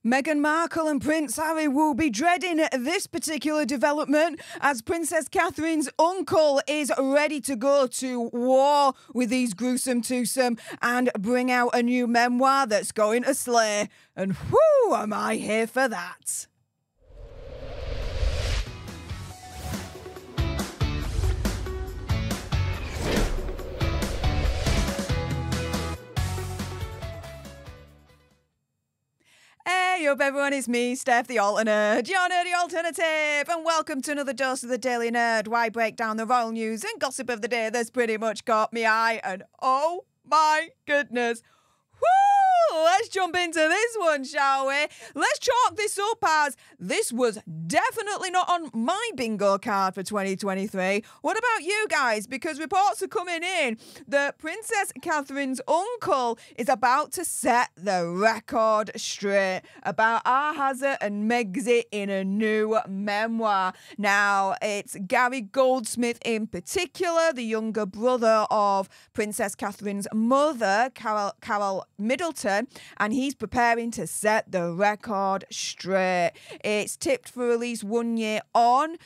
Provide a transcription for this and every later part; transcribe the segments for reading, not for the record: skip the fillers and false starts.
Meghan Markle and Prince Harry will be dreading this particular development as Princess Catherine's uncle is ready to go to war with these gruesome twosome and bring out a new memoir that's going to slay. And whoo, am I here for that. Hey up everyone, it's me, Stef, the alternate, your nerdy alternative, and welcome to another dose of the Daily Nerd, where I break down the royal news and gossip of the day that's pretty much caught me eye, and oh my goodness, whoo, let's jump into this one, shall we? Let's chalk this up as this was definitely not on my bingo card for 2023. What about you guys? Because reports are coming in that Princess Catherine's uncle is about to set the record straight about Harry and Meghan in a new memoir. Now, it's Gary Goldsmith in particular, the younger brother of Princess Catherine's mother, Carole Middleton, and he's preparing to set the record straight. It's tipped for release 1 year on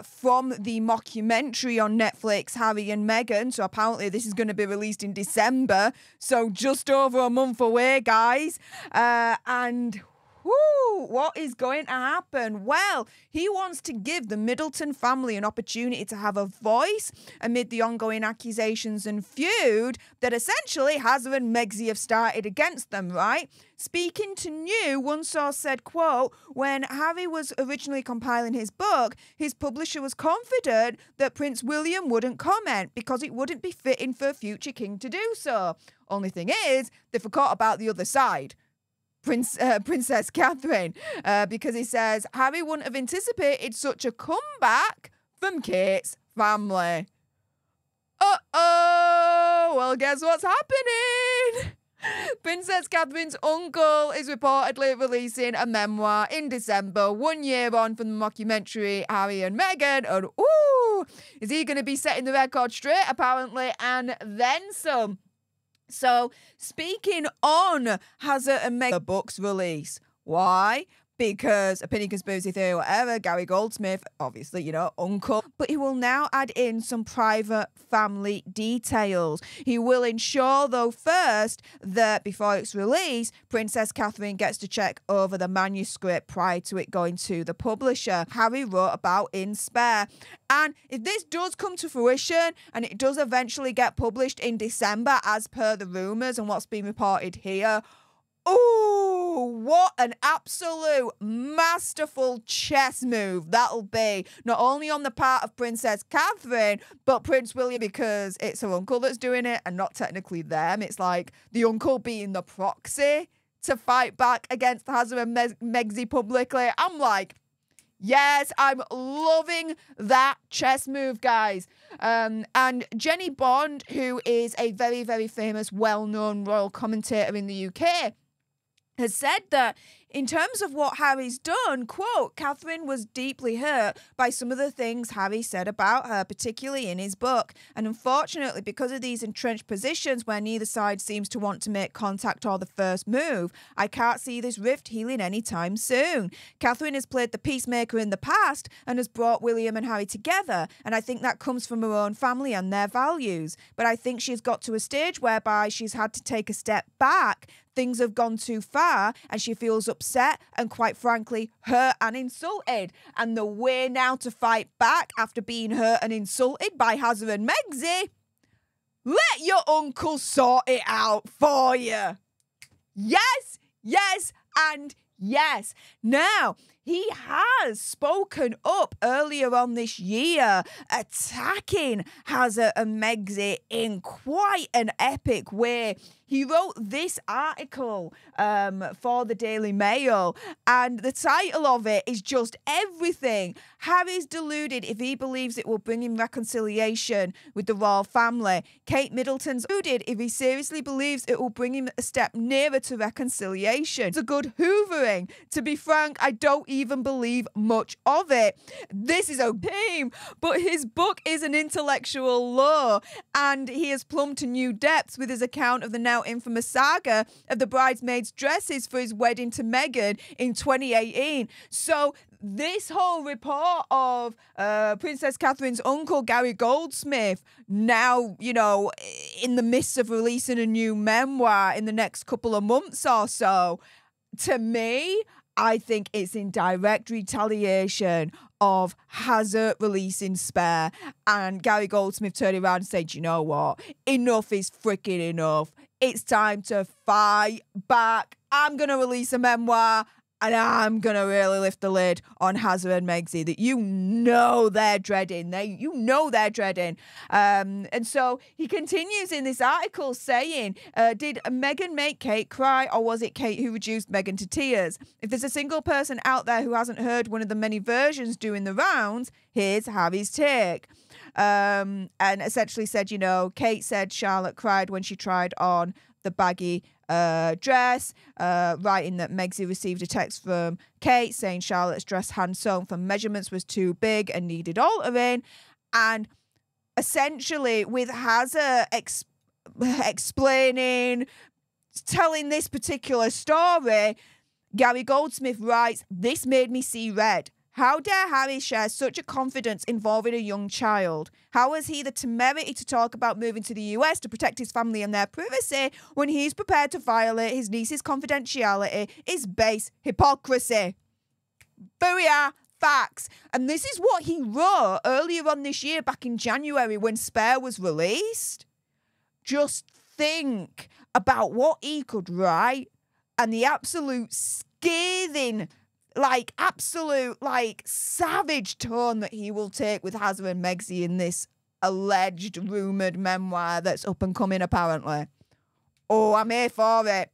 from the mockumentary on Netflix, Harry and Meghan. So apparently this is going to be released in December. So just over a month away, guys. And whoo, what is going to happen? Well, he wants to give the Middleton family an opportunity to have a voice amid the ongoing accusations and feud that essentially Harry and Meghan have started against them, right? Speaking to New, one source said, quote, when Harry was originally compiling his book, his publisher was confident that Prince William wouldn't comment because it wouldn't be fitting for a future king to do so. Only thing is, they forgot about the other side. Princess Catherine, because he says Harry wouldn't have anticipated such a comeback from Kate's family. Well, guess what's happening? Princess Catherine's uncle is reportedly releasing a memoir in December, 1 year on from the mockumentary Harry and Meghan, and ooh, is he going to be setting the record straight, apparently, and then some. So, speaking on Harry and Meghan, the book's release. Why? Because opinion, conspiracy theory, whatever, Gary Goldsmith, obviously, you know, uncle. But he will now add in some private family details. He will ensure, though, first, that before it's released, Princess Catherine gets to check over the manuscript prior to it going to the publisher. Harry wrote about in Spare. And if this does come to fruition and it does eventually get published in December, as per the rumours and what's been reported here, ooh, what an absolute masterful chess move that'll be. Not only on the part of Princess Catherine, but Prince William, because it's her uncle that's doing it and not technically them. It's like the uncle being the proxy to fight back against Harry and Meghan publicly. I'm like, yes, I'm loving that chess move, guys. And Jenny Bond, who is a very, very famous, well-known royal commentator in the UK, has said that in terms of what Harry's done, quote, Catherine was deeply hurt by some of the things Harry said about her, particularly in his book. And unfortunately, because of these entrenched positions where neither side seems to want to make contact or the first move, I can't see this rift healing anytime soon. Catherine has played the peacemaker in the past and has brought William and Harry together. And I think that comes from her own family and their values. But I think she's got to a stage whereby she's had to take a step back. Things have gone too far and she feels upset and, quite frankly, hurt and insulted. And the way now to fight back after being hurt and insulted by Harry and Meghan, let your uncle sort it out for you. Yes, yes, and yes. Now, he has spoken up earlier on this year, attacking Harry and Meghan in quite an epic way. He wrote this article for the Daily Mail, and the title of it is just everything. Harry's deluded if he believes it will bring him reconciliation with the royal family. Kate Middleton's deluded if he seriously believes it will bring him a step nearer to reconciliation. It's a good hoovering. To be frank, I don't even believe much of it. This is a team, but his book is an intellectual low, and he has plumbed to new depths with his account of the now now infamous saga of the bridesmaids' dresses for his wedding to Meghan in 2018. So this whole report of Princess Catherine's uncle, Gary Goldsmith, now, you know, in the midst of releasing a new memoir in the next couple of months or so, to me, I think it's in direct retaliation of Hazard releasing Spare and Gary Goldsmith turning around and saying, you know what? Enough is freaking enough. It's time to fight back. I'm going to release a memoir and I'm going to really lift the lid on Hazard and Meghan that you know they're dreading. They're dreading. And so he continues in this article saying, did Meghan make Kate cry, or was it Kate who reduced Meghan to tears? If there's a single person out there who hasn't heard one of the many versions doing the rounds, here's Harry's take. And essentially said, you know, Kate said Charlotte cried when she tried on the baggy dress, writing that Megxie received a text from Kate saying Charlotte's dress hand sewn for measurements was too big and needed altering. And essentially with Hazard explaining, telling this particular story, Gary Goldsmith writes, "This made me see red. How dare Harry share such a confidence involving a young child? How has he the temerity to talk about moving to the US to protect his family and their privacy when he's prepared to violate his niece's confidentiality? Is base hypocrisy." Booyah! Facts. And this is what he wrote earlier on this year, back in January when Spare was released. Just think about what he could write and the absolute scathing, savage tone that he will take with Hazard and Megxie in this alleged rumoured memoir that's up and coming, apparently. Oh, I'm here for it.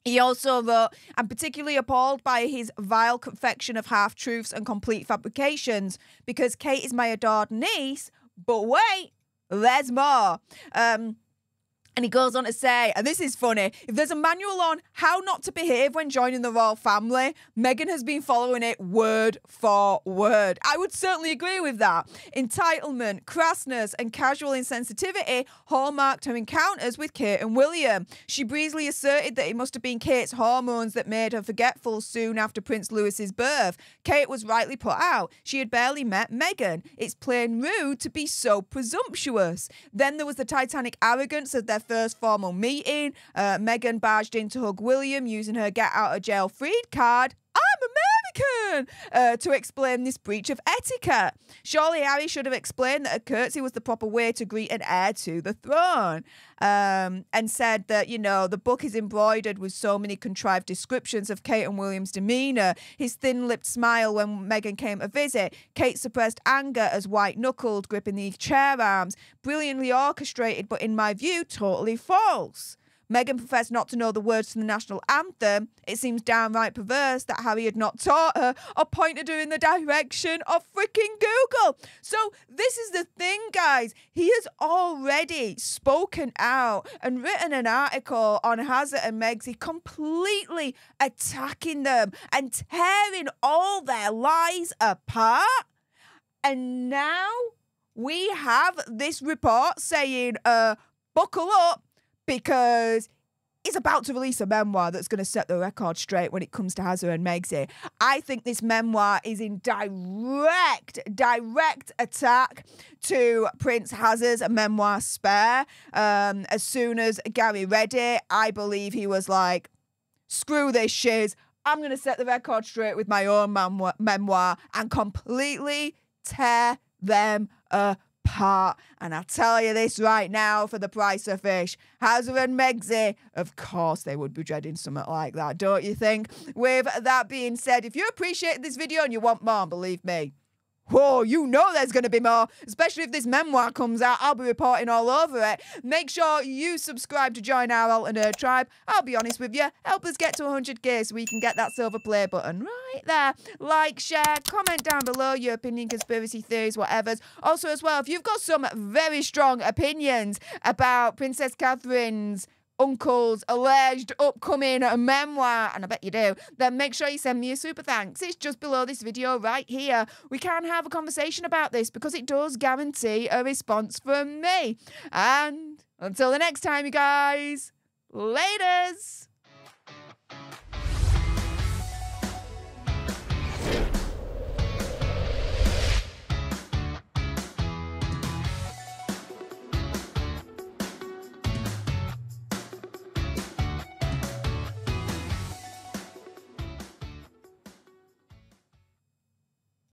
He also wrote, "I'm particularly appalled by his vile confection of half-truths and complete fabrications because Kate is my adored niece, but wait, there's more." And he goes on to say, and this is funny, if there's a manual on how not to behave when joining the royal family, Meghan has been following it word for word. I would certainly agree with that. Entitlement, crassness, and casual insensitivity hallmarked her encounters with Kate and William. She breezily asserted that it must have been Kate's hormones that made her forgetful soon after Prince Louis's birth. Kate was rightly put out. She had barely met Meghan. It's plain rude to be so presumptuous. Then there was the titanic arrogance of their first formal meeting. Meghan barged in to hug William using her get out of jail free card, "I'm American," to explain this breach of etiquette. Surely Harry should have explained that a curtsy was the proper way to greet an heir to the throne. And said that, you know, the book is embroidered with so many contrived descriptions of Kate and William's demeanour. His thin-lipped smile when Meghan came to visit, Kate's suppressed anger as white-knuckled, gripping the chair arms, brilliantly orchestrated, but in my view, totally false. Meghan professed not to know the words to the national anthem. It seems downright perverse that Harry had not taught her or pointed her in the direction of freaking Google. So this is the thing, guys. He has already spoken out and written an article on Hazard and Megxie, completely attacking them and tearing all their lies apart. And now we have this report saying, buckle up, because he's about to release a memoir that's going to set the record straight when it comes to Hazard and Megxie. I think this memoir is in direct attack to Prince Hazard's memoir Spare. As soon as Gary read it, I believe he was like, screw this shiz. I'm going to set the record straight with my own memoir and completely tear them apart. And I tell you this right now, for the price of fish, Hazard and Megxie, of course they would be dreading something like that, don't you think? With that being said, if you appreciated this video and you want more, believe me, whoa, you know there's going to be more, especially if this memoir comes out. I'll be reporting all over it. Make sure you subscribe to join our alternate tribe. I'll be honest with you, help us get to 100k so we can get that silver play button right there. Like, share, comment down below your opinion, conspiracy theories, whatever's. Also as well, if you've got some very strong opinions about Princess Catherine's uncle's alleged upcoming memoir, and I bet you do, then make sure you send me a super thanks. It's just below this video right here. We can have a conversation about this because it does guarantee a response from me. And until the next time, you guys, Laters!